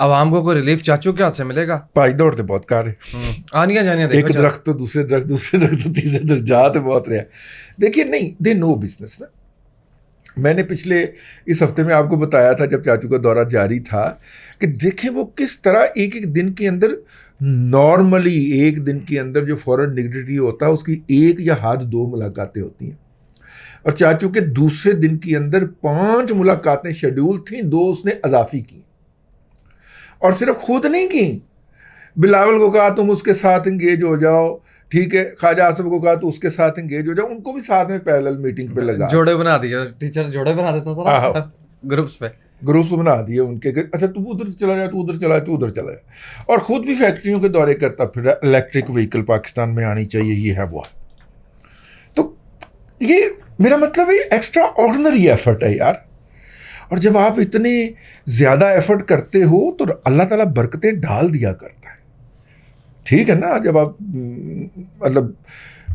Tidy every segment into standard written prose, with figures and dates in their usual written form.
عوام کو کوئی ریلیف چاچو کے ہاتھ سے ملے گا؟ پائی دوڑ تے بہت کار ہے، آنیاں جانیاں ایک دیکھو درخت تو دوسرے درخت، دوسرے درخت تو تیسرے درخت، جہاں بہت رہا. دیکھیے نہیں، دے نو بزنس نا. میں نے پچھلے اس ہفتے میں آپ کو بتایا تھا جب چاچو کا دورہ جاری تھا کہ دیکھیں وہ کس طرح ایک ایک دن کے اندر نارملی ایک دن کے اندر جو فورن نگیٹیوٹی ہوتا ہے اس کی ایک یا حد 2 ملاقاتیں ہوتی ہیں، اور چاچو کے دوسرے دن کے اندر 5 ملاقاتیں شیڈول تھیں، 2 اس نے اضافی کی، اور صرف خود نہیں کی. بلاول کو کہا تم اس کے ساتھ انگیج ہو جاؤ، ٹھیک ہے، خواجہ آصف کو کہا تو اس کے ساتھ انگیج ہو جاؤ، ان کو بھی ساتھ میں پیرلل میٹنگ پہ لگا، جوڑے بنا دیے، ٹیچر جوڑے بنا دیتا تھا نا گروپس پہ، گروپس بنا دیے ان کے، اچھا تو ادھر چلا جائے، تو ادھر چلا جائے، تو ادھر چلا جائے، اور خود بھی فیکٹریوں کے دورے کرتا پھر الیکٹرک وہیکل پاکستان میں آنی چاہیے، یہ ہے وہ ہے. تو یہ میرا مطلب ہے ایکسٹرا آرڈنری ایفرٹ ہے یار. اور جب آپ اتنے زیادہ ایفرٹ کرتے ہو تو اللہ تعالیٰ برکتیں ڈال دیا کرتا ہے، ٹھیک ہے نا. جب آپ مطلب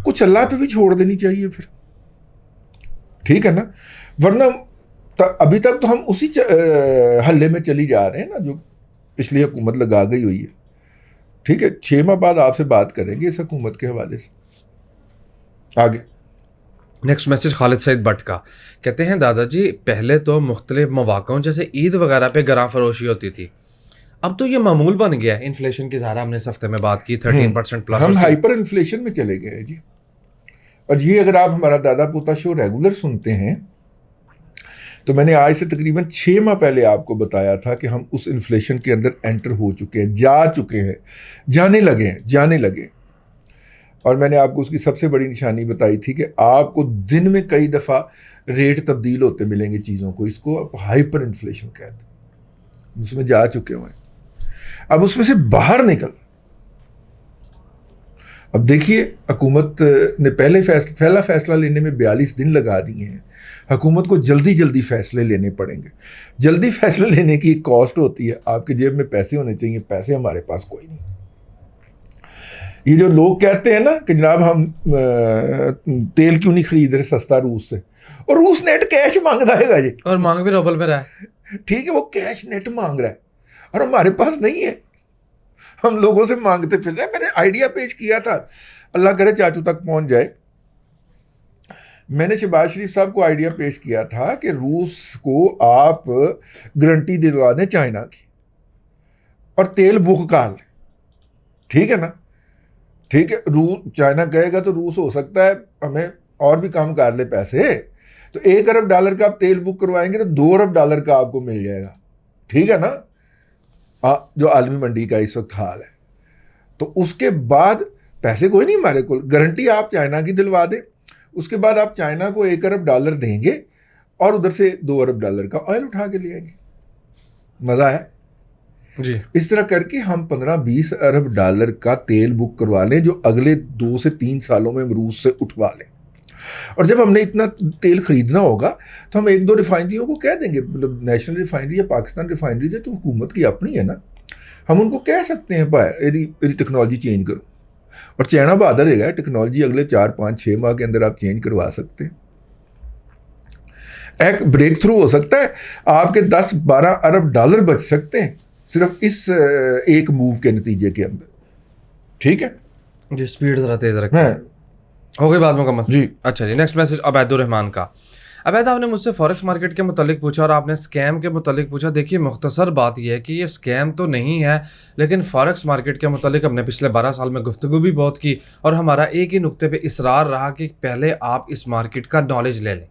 کچھ اللہ پہ بھی چھوڑ دینی چاہیے پھر، ٹھیک ہے نا. ورنہ ابھی تک تو ہم اسی حلے میں چلی جا رہے ہیں نا جو پچھلی حکومت لگا گئی ہوئی ہے. ٹھیک ہے، 6 ماہ بعد آپ سے بات کریں گے اس حکومت کے حوالے سے. آگے next message Khalid Saeed but کا، کہتے ہیں دادا جی پہلے تو مختلف مواقعوں جیسے عید وغیرہ پہ گراں فروشی ہوتی تھی، اب تو یہ معمول بن گیا ہے. انفلیشن کی ظاہر ہم نے اس ہفتے میں بات کی 13% پلس، ہم ہائپر انفلیشن میں چلے گئے جی. اور یہ اگر آپ ہمارا دادا پوتا شو ریگولر سنتے ہیں تو میں نے آج سے تقریباً 6 ماہ پہلے آپ کو بتایا تھا کہ ہم اس انفلیشن کے اندر انٹر ہو چکے ہیں، جا چکے ہیں، جانے لگے. اور میں نے آپ کو اس کی سب سے بڑی نشانی بتائی تھی کہ آپ کو دن میں کئی دفعہ ریٹ تبدیل ہوتے ملیں گے چیزوں کو، اس کو آپ ہائپر انفلیشن کہتے ہیں. اس میں جا چکے ہوئے ہیں، اب اس میں سے باہر نکل. اب دیکھیے حکومت نے پہلا فیصلہ لینے میں 42 دن لگا دیے ہیں. حکومت کو جلدی فیصلے لینے پڑیں گے. جلدی فیصلے لینے کی ایک کاسٹ ہوتی ہے، آپ کے جیب میں پیسے ہونے چاہیے، پیسے ہمارے پاس کوئی نہیں. یہ جو لوگ کہتے ہیں نا کہ جناب ہم تیل کیوں نہیں خرید رہے سستا روس سے، اور روس نیٹ کیش مانگتا ہے گا جی، اور مانگ بھی روبل پہ رہا ہے، ٹھیک ہے، وہ کیش نیٹ مانگ رہا ہے اور ہمارے پاس نہیں ہے، ہم لوگوں سے مانگتے پھر رہے ہیں. میں نے آئیڈیا پیش کیا تھا، اللہ کرے چاچو تک پہنچ جائے. میں نے شہباز شریف صاحب کو آئیڈیا پیش کیا تھا کہ روس کو آپ گارنٹی دلوا دیں چائنا کی اور تیل بک کر لیں، ٹھیک ہے نا. ٹھیک ہے، چائنا کہے گا تو روس ہو سکتا ہے ہمیں اور بھی کم کر لے پیسے، تو $1 ارب کا آپ تیل بک کروائیں گے تو $2 ارب کا آپ کو مل جائے گا، ٹھیک ہے نا، جو عالمی منڈی کا اس وقت حال ہے. تو اس کے بعد پیسے کوئی نہیں ہمارے کو، گارنٹی آپ چائنا کی دلوا دیں، اس کے بعد آپ چائنا کو $1 ارب دیں گے اور ادھر سے $2 ارب کا آئل اٹھا کے لے آئیں گے. مزہ ہے جی. اس طرح کر کے ہم $15-20 ارب کا تیل بک کروا لیں جو اگلے 2 سے 3 سالوں میں روس سے اٹھوا لیں. اور جب ہم نے اتنا تیل خریدنا ہوگا تو ہم 1-2 ریفائنریوں کو کہہ دیں گے، مطلب نیشنل ریفائنری یا پاکستان ریفائنری ہے تو حکومت کی اپنی ہے نا، ہم ان کو کہہ سکتے ہیں بھائی میری ٹیکنالوجی چینج کرو. اور چائنا بہادر ہے گا، ٹیکنالوجی اگلے 4-5-6 ماہ کے اندر آپ چینج کروا سکتے ہیں. ایک بریک تھرو ہو سکتا ہے، آپ کے $10-12 ارب بچ سکتے ہیں صرف اس ایک موو کے نتیجے کے اندر، ٹھیک ہے جی. سپیڈ ذرا تیز رکھیں، ہو گئی بات مکمل جی. اچھا جی. نیکسٹ میسج عبید الرحمان کا. عبید آپ نے مجھ سے فورکس مارکیٹ کے متعلق پوچھا اور آپ نے اسکیم کے متعلق پوچھا. دیکھیے مختصر بات یہ ہے کہ یہ اسکیم تو نہیں ہے، لیکن فورکس مارکیٹ کے متعلق ہم نے پچھلے 12 سال میں گفتگو بھی بہت کی اور ہمارا ایک ہی نقطے پہ اصرار رہا کہ پہلے آپ اس مارکیٹ کا نالج لے لیں.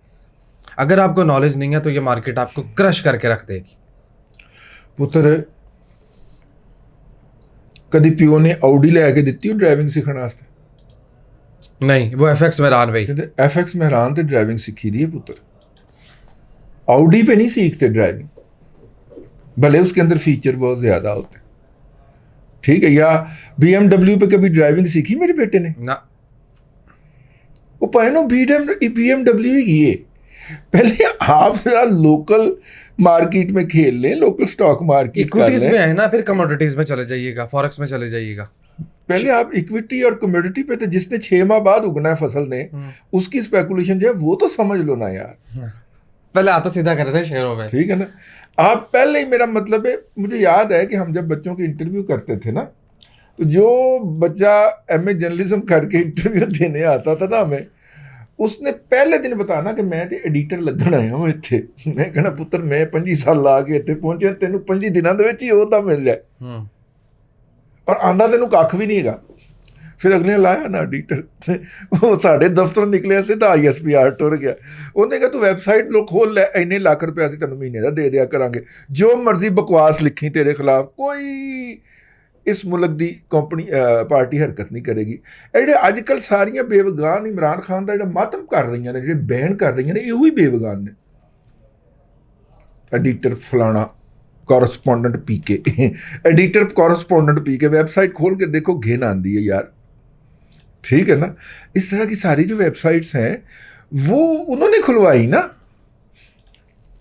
اگر آپ کو نالج نہیں ہے تو یہ مارکیٹ آپ کو کرش کر کے رکھ دے گی. پتر کدی پیو نے آؤڈی لے کے دیتی ہو ڈرائیونگ سیکھنے واسطے؟ نہیں، وہ ایف ایکس مہران بھائی، ایف ایکس مہران تے ڈرائیونگ سیکھی دی ہے پتر، آؤڈی پہ نہیں سیکھتے ڈرائیونگ، بھلے اس کے اندر فیچر بہت زیادہ ہوتے، ٹھیک ہے. یا BMW پہ کبھی ڈرائیونگ سیکھی میرے بیٹے نے؟ نہ. وہ پہنو BMW ہی ہے. پہلے آپ ذرا لوکل مارکیٹ میں کھیل لیں، لوکل سٹاک مارکیٹ کر اکوٹیز لیں. میں ہے نا، پھر کموڈیٹیز میں چلے جائیے گا، فورکس میں چلے جائیے گا. پہلے آپ اکویٹی اور کمیوڈیٹی پہ تھے، جس نے 6 ماہ بعد اگنا ہے فصل نے، اس کی اسپیکولیشن جو ہے وہ تو سمجھ لو نا یار. پہلے آتا سیدھا کر رہے تھے شہروں میں. ٹھیک ہے نا. آپ پہلے ہی, میرا مطلب ہے, مجھے یاد ہے کہ ہم جب بچوں کے انٹرویو کرتے تھے نا, تو جو بچہ ایم اے جرنلزم کر کے انٹرویو دینے آتا تھا نا ہمیں, اس نے پہلے دن بتانا کہ میں تے ایڈیٹر لگن آیا ہوں اتنے. میں کہنا پتر میں 25 سال لا کے اتنے پہنچے, تینوں 25 دنوں دے وچ ہی عہدہ مل جائے اور آندا تینوں کھ بھی نہیں گا. پھر اگلے لایا نا ایڈیٹر, وہ ساڈے دفتر نکلے سیدھا ISPR ٹر گیا. انہیں کہا تو ویب سائٹ لو کھول لے, اینے لاکھ روپیہ اسی تینوں مہینے کا دے دیا کریں گے, جو مرضی بکواس لکھی تیرے خلاف, کوئی اس ملک دی کمپنی پارٹی حرکت نہیں کرے گی. جڑے اج کل ساریاں بے وگان عمران خان کا جڑا ماتم کر رہی ہیں, جڑے بین کر رہی ہیں, یہ وہی بے وگان نے. ایڈیٹر فلانا کورسپونڈنٹ پی کے, ایڈیٹر کورسپونڈنٹ پی کے, ویب سائٹ کھول کے دیکھو گھن آندی ہے یار. ٹھیک ہے نا. اس طرح کی ساری جو ویب سائٹس ہیں وہ انہوں نے کھلوائی نا.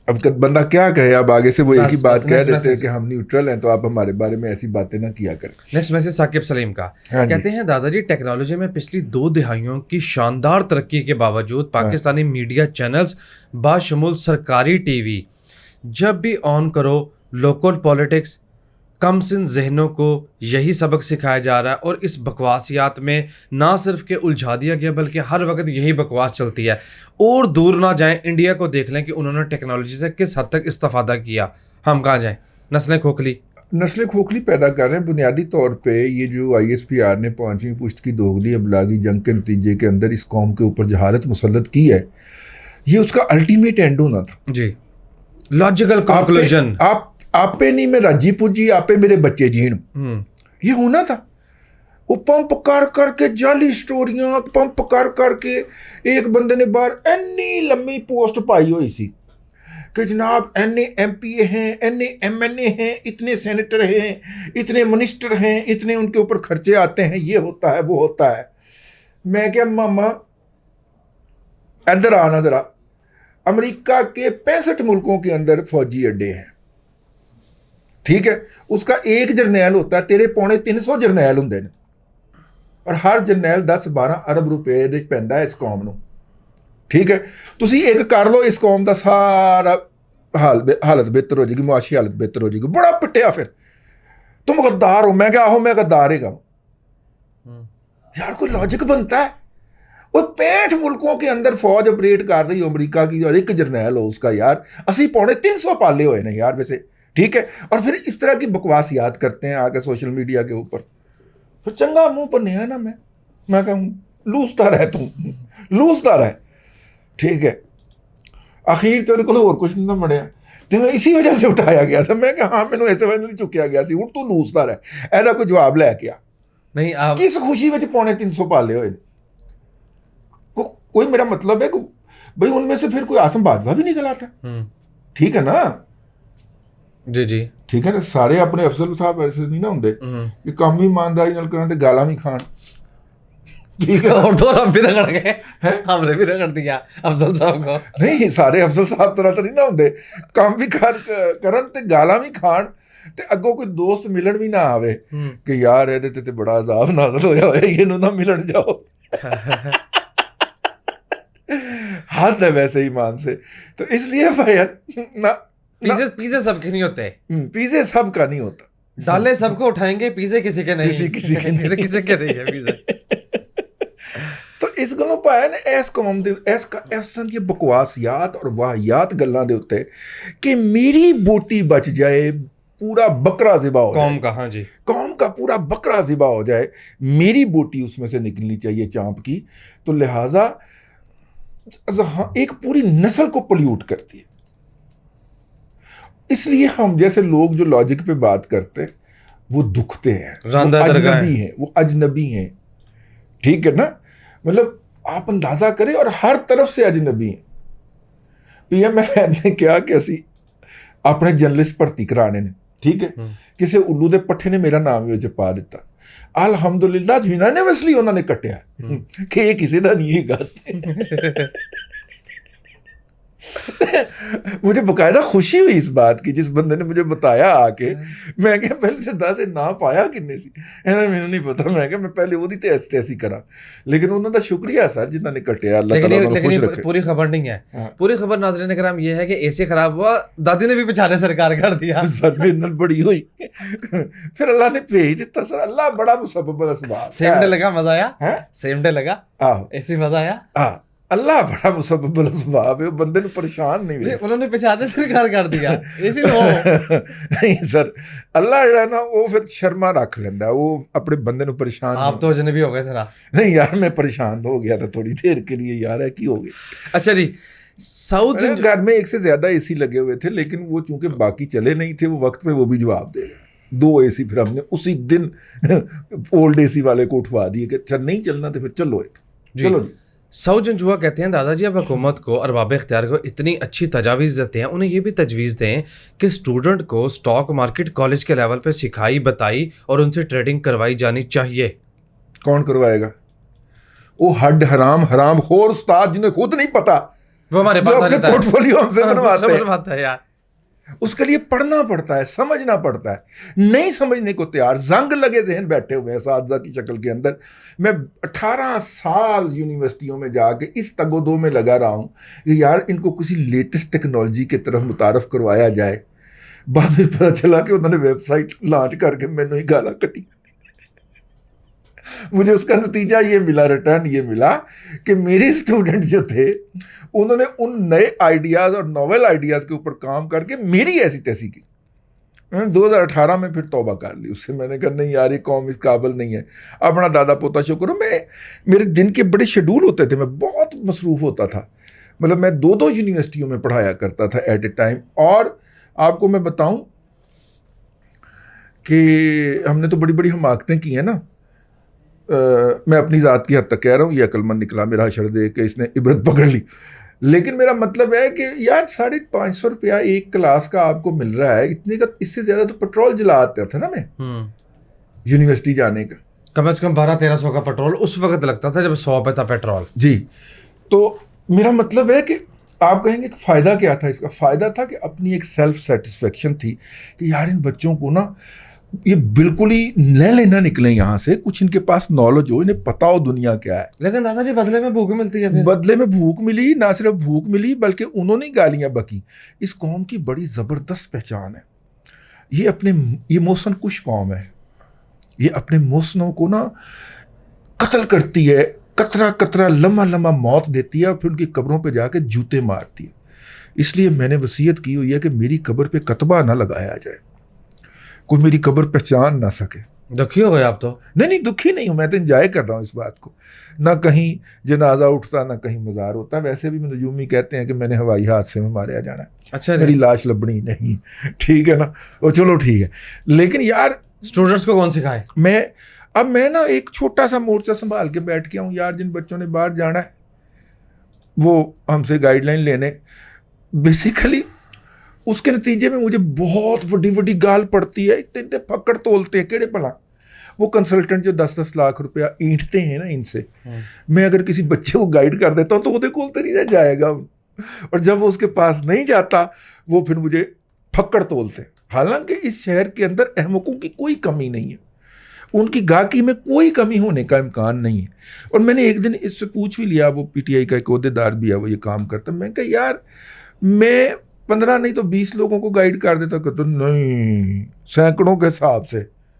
اب بندہ کیا کہے, اب آگے سے وہ ایک ہی بات کہہ دیتے ہیں کہ ہم نیوٹرل ہیں, تو آپ ہمارے بارے میں ایسی باتیں نہ کیا کریں. نیکسٹ میسج ثاقب سلیم کا, کہتے ہیں دادا جی ٹیکنالوجی میں پچھلی 2 دہائیوں کی شاندار ترقی کے باوجود پاکستانی میڈیا چینلز باشمول سرکاری ٹی وی جب بھی آن کرو لوکل پالیٹکس, کم سن ذہنوں کو یہی سبق سکھایا جا رہا ہے, اور اس بکواسیات میں نہ صرف کہ الجھا دیا گیا بلکہ ہر وقت یہی بکواس چلتی ہے. اور دور نہ جائیں, انڈیا کو دیکھ لیں کہ انہوں نے ٹیکنالوجی سے کس حد تک استفادہ کیا. ہم کہاں جائیں؟ نسلیں کھوکھلی پیدا کر رہے ہیں. بنیادی طور پہ یہ جو ISPR نے 5ویں پشت کی دوغلی ابلاغی جنگ کے نتیجے کے اندر اس قوم کے اوپر جہالت مسلط کی ہے, یہ اس کا الٹیمیٹ اینڈ ہونا تھا. جی, لاجیکل کنکلوژن. آپ پہ نہیں میں راجی پوجی, آپ پہ میرے بچے جین, یہ ہونا تھا. وہ پمپ کر کے جعلی سٹوریاں پمپ کر کے ایک بندے نے باہر اینی لمبی پوسٹ پائی ہوئی سی کہ جناب اینے MPA ہیں, اینے MNA ہیں, اتنے سینیٹر ہیں, اتنے منسٹر ہیں, اتنے ان کے اوپر خرچے آتے ہیں, یہ ہوتا ہے وہ ہوتا ہے. میں کیا ماما ادھر آنا ذرا, امریکہ کے 65 ملکوں کے اندر فوجی اڈے ہیں. ٹھیک ہے, اس کا ایک جرنیل ہوتا ہے, تیرے 350 جرنیل ہوں نے, اور ہر جرنیل 10-12 ارب روپے دے پیندا ہے اس قوم نو. ٹھیک ہے, تسی ایک کر لو اس قوم دا سارا حالت بہتر ہو جائے گی, معاشی حالت بہتر ہو جائے گی. بڑا پٹیا پھر تم غدار ہو. میں کیا آہو میں غدار ہے گا یار, کوئی لاجک بنتا ہے؟ وہ 65 ملکوں کے اندر فوج آپریٹ کر رہی ہو امریکہ کی, اور ایک جرنیل ہو اس کا. یار اسی 350 پالے ہوئے نا یار ویسے. ٹھیک ہے, اور پھر اس طرح کی بکواسیات کرتے ہیں آ کے سوشل میڈیا کے اوپر. تو چنگا منہ پر نہیں ہے نا, میں کہوں لوستا رہے. ٹھیک ہے, آخر تیرے کو اور کچھ نہیں بنیا, تو میں اسی وجہ سے اٹھایا گیا تھا. میں کہ ہاں مینوں ایسے وجہ نہیں چکیا گیا سی, ہوں تو لوستا رہے. ایسا کوئی جواب لے کے آ نہیں, کس خوشی میں 350 پالے ہوئے. کوئی میرا مطلب ہے کہ بھائی ان میں سے پھر کوئی آسم باجوہ بھی نکل آتا. ٹھیک ہے نا. جی ٹھیک ہے نا. سارے اپنے افضل صاحب ایسے نہیں نہ ہوں کہ کام بھی ایمانداری نال کرن تے گالاں بھی کھان. ٹھیک ہے, اور تو ہم بھی رگڑ گئے, ہم نے بھی رگڑ دیا افضل صاحب کو. نہیں, سارے افضل صاحب طرح تو نہیں نہ ہوندے, کام بھی کرن تے گالاں بھی کھان, تے اگوں کوئی دوست ملن بھی نہ آوے کہ یار اے تے بڑا عذاب نازل ہویا ہوئے, یہ نہ ملن جاؤ. حد ہے ویسے ایمان سے. تو اس لیے بھائی پیزے سب کے نہیں ہوتے, پیزے سب کا نہیں ہوتا. دالیں سب کو اٹھائیں گے, پیزے کسی کے نہیں, کسی کے نہیں ہے پیزے. تو اس گلوں پایا نا اس قوم دے اس طرح کی بکواسیات اور واہیات گلاں دے اوتے کہ میری بوٹی بچ جائے, پورا بکرا ذبح ہو جائے, قوم کا. ہاں جی, قوم کا پورا بکرا ذبح ہو جائے, میری بوٹی اس میں سے نکلنی چاہیے چانپ کی. تو لہٰذا ایک پوری نسل کو پلیوٹ کرتی ہے. اس لیے ہم جیسے لوگ جو لاجک پہ بات کرتے ہیں وہ دکھتے ہیں, وہ اجنبی ہیں. ٹھیک ہے نا, مطلب آپ اندازہ کریں, اور ہر طرف سے اجنبی ہیں. PML نے کیا کہ اسی اپنے جرنلسٹ بھرتی کرانے نے, ٹھیک ہے, کسی الو دے پٹھے نے میرا نام ہی پا دیتا. الحمدللہ یونانیمسلی انہوں نے کٹیا کہ یہ کسی دا نہیں ہے گا. مجھے باقاعدہ خوشی ہوئی اس بات کی جس بندے نے مجھے بتایا آ کے. میں کہ پہلے سے دس نہ پایا کنے سی مجھے نہیں پتا. میں کہ میں پہلے وہ تیسی کرا, لیکن انہوں کا شکریہ سر جنہوں نے کٹیا. اللہ تعالیٰ انہوں کو خوش رکھے. پوری خبر نہیں ہے, پوری خبر ناظرین کرام یہ ہے کہ اے سی خراب ہوا, دادی نے بھی بچارے سرکار کر دیا. سر میرے بڑی ہوئی, پھر اللہ نے بھیج دیتا. سر اللہ بڑا مسبب الاسباب. سیم ڈے لگا, مزہ آیا, سیم ڈے لگا, اے سی مزہ آیا. اللہ بڑا مسبب الاسباب ہے, بندے نے پریشان نہیں ہوئے. انہوں نے بچارے سرکار کر دیا. اسی نہیں سر, اللہ جو ہے نا وہ پھر شرما رکھ لینا, وہ اپنے بندے نو پریشان. آپ تو اجنبی ہو گئے تھے نا. نہیں یار میں پریشان ہو گیا تھا تھوڑی دیر کے لیے یار, ہے کی ہو گئی. اچھا جی, ساؤتھ گھر میں ایک سے زیادہ اے سی لگے ہوئے تھے, لیکن وہ چونکہ باقی چلے نہیں تھے وہ وقت پہ وہ بھی جواب دے گئے. 2 اے سی پھر ہم نے اسی دن اولڈ اے سی والے کو اٹھوا دیے کہ اچھا نہیں چلنا تو پھر چلو چلو جی. سعود جنجوعہ کہتے ہیں دادا جی اب حکومت کو, ارباب اختیار کو اتنی اچھی تجاویز دیتے ہیں, انہیں یہ بھی تجویز دیں کہ اسٹوڈنٹ کو اسٹاک مارکیٹ کالج کے لیول پہ سکھائی بتائی اور ان سے ٹریڈنگ کروائی جانی چاہیے. کون کروائے گا؟ وہ ہڈ حرام خور استاد جنہیں خود نہیں پتا, وہ ہمارے پاس آ جاتا ہے, پورٹ فولیو ہم سے بنواتے ہیں یار. اس کے لیے پڑھنا پڑتا ہے, سمجھنا پڑتا ہے, نہیں سمجھنے کو تیار, زنگ لگے ذہن بیٹھے ہوئے ہیں اساتذہ کی شکل کے اندر. میں 18 سال یونیورسٹیوں میں جا کے اس تگ و دو میں لگا رہا ہوں کہ یار ان کو کسی لیٹسٹ ٹیکنالوجی کی طرف متعارف کروایا جائے. بعد میں پتہ چلا کہ انہوں نے ویب سائٹ لانچ کر کے میں نے ہی گالا کٹی. مجھے اس کا نتیجہ یہ ملا, ریٹرن یہ ملا کہ میرے اسٹوڈنٹ جو تھے انہوں نے ان نئے آئیڈیاز اور ناول آئیڈیاز کے اوپر کام کر کے میری ایسی تیسی کی. 2018 میں پھر توبہ کر لی اس سے. میں نے کہا نہیں یار یہ قوم اس قابل نہیں ہے. اپنا دادا پوتا شکر. میرے دن کے بڑے شیڈول ہوتے تھے, میں بہت مصروف ہوتا تھا. مطلب میں 2 یونیورسٹیوں میں پڑھایا کرتا تھا ایٹ اے ٹائم. اور آپ کو میں بتاؤں کہ ہم نے تو بڑی بڑی حماقتیں کی ہیں نا. میں اپنی ذات کی حد تک کہہ رہا ہوں, یہ عقل مند نکلا میرا حشر دے کہ اس نے عبرت پکڑ لی. لیکن میرا مطلب ہے کہ یار 550 روپیہ ایک کلاس کا آپ کو مل رہا ہے, اتنے کا اس سے زیادہ تو پیٹرول جلا آتا تھا نا میں یونیورسٹی جانے کا. کم از کم 1200-1300 کا پیٹرول اس وقت لگتا تھا جب 100 پہ تھا پیٹرول. جی, تو میرا مطلب ہے کہ آپ کہیں گے کہ فائدہ کیا تھا اس کا؟ فائدہ تھا کہ اپنی ایک سیلف سیٹسفیکشن تھی کہ یار ان بچوں کو نا یہ بالکل ہی لے لینا نکلیں یہاں سے, کچھ ان کے پاس نالج ہو, انہیں پتا ہو دنیا کیا ہے. لیکن دادا جی بدلے میں بھوک ملتی ہے. بدلے میں بھوک ملی, نہ صرف بھوک ملی بلکہ انہوں نے گالیاں بکی. اس قوم کی بڑی زبردست پہچان ہے, یہ موسن کش قوم ہے. یہ اپنے موسنوں کو نا قتل کرتی ہے, قطرہ قطرہ لمحہ موت دیتی ہے اور پھر ان کی قبروں پہ جا کے جوتے مارتی ہے. اس لیے میں نے وصیت کی ہوئی ہے کہ میری قبر پہ کتبہ نہ لگایا جائے, کوئی میری قبر پہچان نہ سکے. دکھی ہو گئے آپ تو؟ نہیں دکھی نہیں ہوں, میں تو انجوائے کر رہا ہوں اس بات کو. نہ کہیں جنازہ اٹھتا نہ کہیں مزار ہوتا. ویسے بھی نجوم ہی کہتے ہیں کہ میں نے ہوائی حادثے میں ماریا جانا ہے. اچھا, میری لاش لبنی نہیں, ٹھیک ہے نا, وہ چلو ٹھیک ہے. لیکن یار اسٹوڈنٹس کو کون سکھائے؟ میں نا ایک چھوٹا سا مورچہ سنبھال کے بیٹھ گیا ہوں یار. جن بچوں نے باہر جانا ہے وہ ہم سے گائیڈ لائن لینے, بیسیکلی اس کے نتیجے میں مجھے بہت بڑی گال پڑتی ہے. اتنے پکڑ تولتے ہیں کیڑے بھلا وہ کنسلٹنٹ جو 10 لاکھ روپیہ اینٹتے ہیں نا ان سے. میں اگر کسی بچے کو گائیڈ کر دیتا ہوں تو وہ کھولتے نہیں رہ جائے گا, اور جب وہ اس کے پاس نہیں جاتا وہ پھر مجھے پکڑ تولتے ہیں. حالانکہ اس شہر کے اندر احمقوں کی کوئی کمی نہیں ہے, ان کی گاہکی میں کوئی کمی ہونے کا امکان نہیں ہے. اور میں نے ایک دن اس سے پوچھ بھی لیا, وہ پی ٹی آئی کا ایک عہدے دار بھی ہے, وہ یہ کام کرتا. میں کہا یار میں 15 نہیں تو 20 لوگوں کو گائیڈ کر دیتا. کہتا نہیں, سینکڑوں کے حساب سے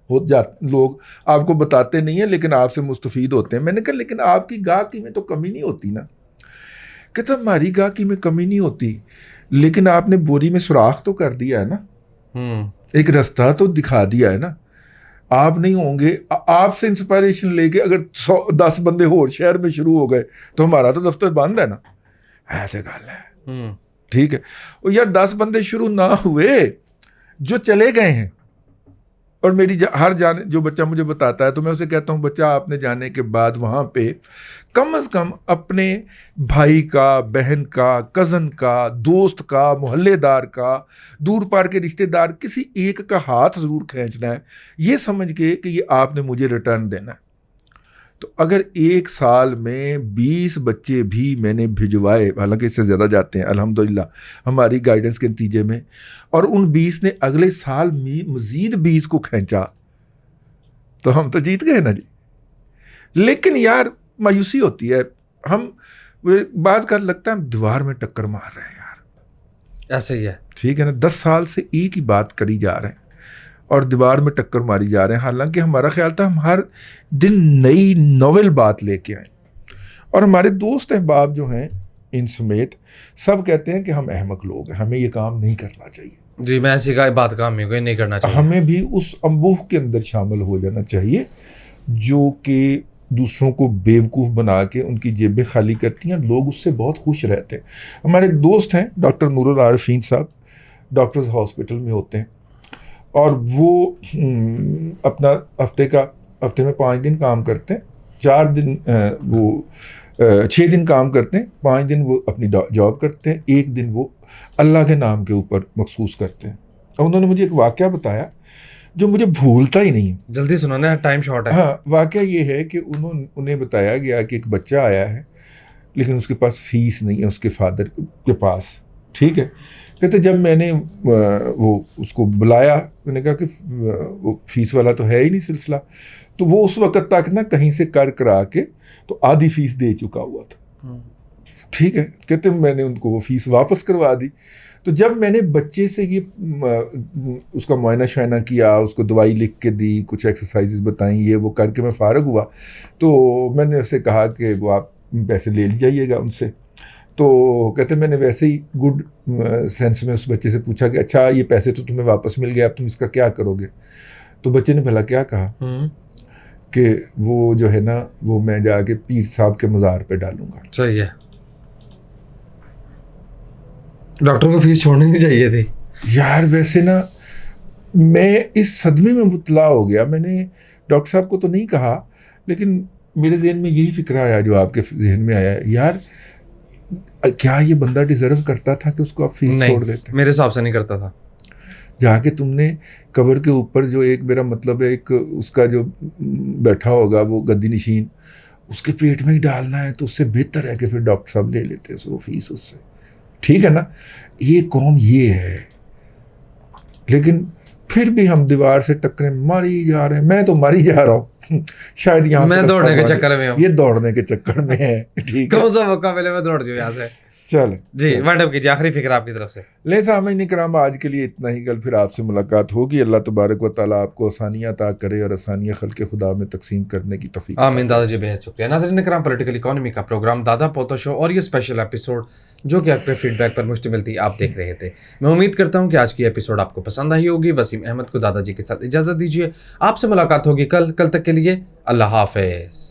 ہو جاتے لوگ, آپ کو بتاتے نہیں ہیں لیکن آپ سے مستفید ہوتے ہیں. میں نے کہا لیکن آپ کی گاہکی میں تو کمی نہیں ہوتی نا. کہتا ہماری گاہکی میں کمی نہیں ہوتی, لیکن آپ نے بوری میں سوراخ تو کر دیا ہے نا, ایک رستہ تو دکھا دیا ہے نا. آپ نہیں ہوں گے, آپ سے انسپائریشن لے کے اگر 10 بندے اور شہر میں شروع ہو گئے تو ہمارا تو دفتر بند ہے نا. ہے تو گل ہے, ٹھیک ہے. اور یار 10 بندے شروع نہ ہوئے, جو چلے گئے ہیں. اور میری ہر جو بچہ مجھے بتاتا ہے تو میں اسے کہتا ہوں بچہ آپ نے جانے کے بعد وہاں پہ کم از کم اپنے بھائی کا, بہن کا, کزن کا, دوست کا, محلے دار کا, دور پار کے رشتہ دار, کسی ایک کا ہاتھ ضرور کھینچنا ہے, یہ سمجھ کے کہ یہ آپ نے مجھے ریٹرن دینا ہے. تو اگر ایک سال میں 20 بچے بھی میں نے بھجوائے، حالانکہ اس سے زیادہ جاتے ہیں الحمدللہ ہماری گائیڈنس کے نتیجے میں، اور ان 20 نے اگلے سال مزید 20 کو کھینچا، تو ہم تو جیت گئے نا جی. لیکن یار مایوسی ہوتی ہے، ہم بعض کا لگتا ہے ہم دیوار میں ٹکر مار رہے ہیں یار. ایسے ہی ہے. ٹھیک ہے نا، 10 سال سے ایک ہی بات کری جا رہے ہیں اور دیوار میں ٹکر ماری جا رہے ہیں. حالانکہ ہمارا خیال تھا ہم ہر دن نئی ناول بات لے کے آئیں. اور ہمارے دوست احباب جو ہیں ان سمیت سب کہتے ہیں کہ ہم احمق لوگ ہیں، ہمیں یہ کام نہیں کرنا چاہیے. جی میں ایسی کا بات کام نہیں کرنا چاہیے. ہمیں بھی اس انبوہ کے اندر شامل ہو جانا چاہیے جو کہ دوسروں کو بیوقوف بنا کے ان کی جیبیں خالی کرتی ہیں. لوگ اس سے بہت خوش رہتے ہیں. ہمارے ایک دوست ہیں ڈاکٹر نور العارفین صاحب، ڈاکٹرز ہاسپٹل میں ہوتے ہیں، اور وہ اپنا ہفتے میں 5 دن کام کرتے ہیں، 4 دن وہ 6 دن کام کرتے ہیں، 5 دن وہ اپنی جاب کرتے ہیں، 1 دن وہ اللہ کے نام کے اوپر مخصوص کرتے ہیں. اور انہوں نے مجھے ایک واقعہ بتایا جو مجھے بھولتا ہی نہیں ہے. جلدی سنانا ہے، ٹائم شارٹ ہے. ہاں، واقعہ یہ ہے کہ انہیں بتایا گیا کہ ایک بچہ آیا ہے لیکن اس کے پاس فیس نہیں ہے، اس کے فادر کے پاس. ٹھیک ہے، کہتے جب میں نے وہ اس کو بلایا، میں نے کہا کہ وہ فیس والا تو ہے ہی نہیں سلسلہ. تو وہ اس وقت تک نا کہیں سے کرا کے تو آدھی فیس دے چکا ہوا تھا. ٹھیک ہے، کہتے میں نے ان کو وہ فیس واپس کروا دی. تو جب میں نے بچے سے یہ اس کا معائنہ شائنہ کیا، اس کو دوائی لکھ کے دی، کچھ ایکسرسائزز بتائیں، یہ وہ کر کے میں فارغ ہوا، تو میں نے اسے کہا کہ وہ آپ پیسے لے جائیے گا ان سے. تو کہتے میں نے ویسے ہی گڈ سینس میں اس بچے سے پوچھا کہ اچھا یہ پیسے تو تمہیں واپس مل گیا، اب تم اس کا کیا کرو گے؟ تو بچے نے بھلا کیا کہا کہ وہ جو ہے نا وہ میں جا کے پیر صاحب کے مزار پہ ڈالوں گا. صحیح ہے. ڈاکٹر کو فیس چھوڑنی نہیں چاہیے تھی یار. ویسے نا میں اس صدمے میں مبتلا ہو گیا. میں نے ڈاکٹر صاحب کو تو نہیں کہا، لیکن میرے ذہن میں یہی فکر آیا جو آپ کے ذہن میں آیا. یار کیا یہ بندہ ڈیزرو کرتا تھا کہ اس کو آپ فیس چھوڑ دیتے؟ میرے حساب سے نہیں کرتا تھا. جا کے تم نے قبر کے اوپر جو ایک، میرا مطلب ہے ایک اس کا جو بیٹھا ہوگا وہ گدی نشین، اس کے پیٹ میں ہی ڈالنا ہے، تو اس سے بہتر ہے کہ پھر ڈاکٹر صاحب لے لیتے وہ فیس اس سے. ٹھیک ہے نا، یہ قوم یہ ہے. لیکن پھر بھی ہم دیوار سے ٹکریں ماری جا رہے ہیں. میں تو ماری جا رہا ہوں، شاید یہاں میں دوڑنے کے چکر میں ہوں. یہ دوڑنے کے چکر میں ہے. ٹھیک ہے، کون سا موقع ملے میں دوڑ جاؤں یہاں سے. چل جی وائنڈ اپ کیجیے، آخری فکر آپ کی طرف سے. لے سامعین کرام، آج کے لیے اتنا ہی. کل پھر آپ سے ملاقات ہوگی. اللہ تبارک و تعالیٰ آپ کو آسانیاں عطا کرے اور آسانیاں خلق خدا میں تقسیم کرنے کی توفیق. آمین. دادا جی بہت شکریہ. ناظرین کرام، پولیٹیکل اکانومی کا پروگرام دادا پوتا شو اور یہ اسپیشل ایپیسوڈ جو کہ آپ کے فیڈ بیک پر مشتمل تھی آپ دیکھ رہے تھے. میں امید کرتا ہوں کہ آج کی ایپیسوڈ آپ کو پسند آئی ہوگی. وسیم احمد کو دادا جی کے ساتھ اجازت دیجیے. آپ سے ملاقات ہوگی کل تک کے لیے اللہ حافظ.